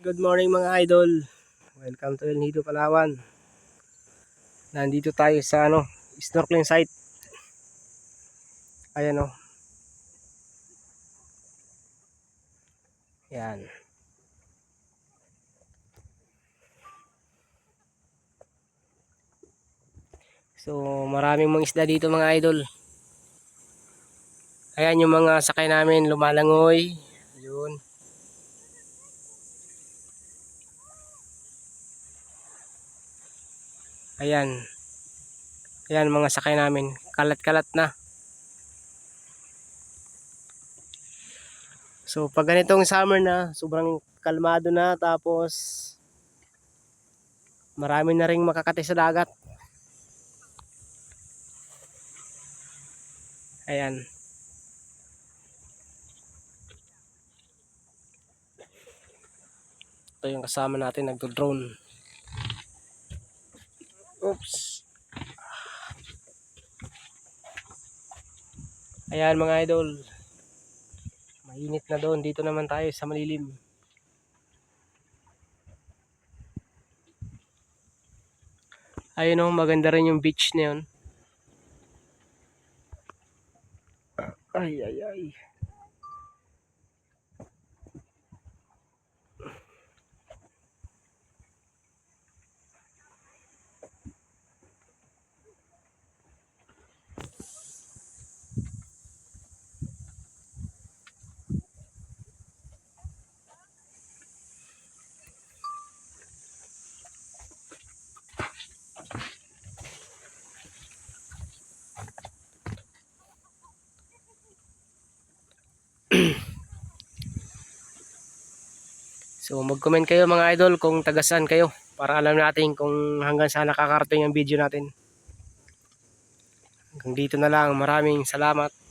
Good morning mga idol. Welcome to El Nido, Palawan. Nandito tayo sa snorkeling site. Ayan o. Yan. So maraming mga isda dito mga idol. Ayan yung mga sakay namin lumalangoy. Ayun. Ayan. Ayan mga sakay namin. Kalat-kalat na. So pag ganitong summer na, sobrang kalmado na, tapos marami na ring makakati sa dagat. Ayan. Ito yung kasama natin nagdo-drone. Oops. Ayan mga idol. Mainit na doon. Dito naman tayo sa malilim. Ayun o, maganda rin yung beach na yun. Ay, ay, ay. So mag-comment kayo mga idol kung taga saan kayo para alam natin kung hanggang saan nakakarating ang video natin. Hanggang dito na lang. Maraming salamat.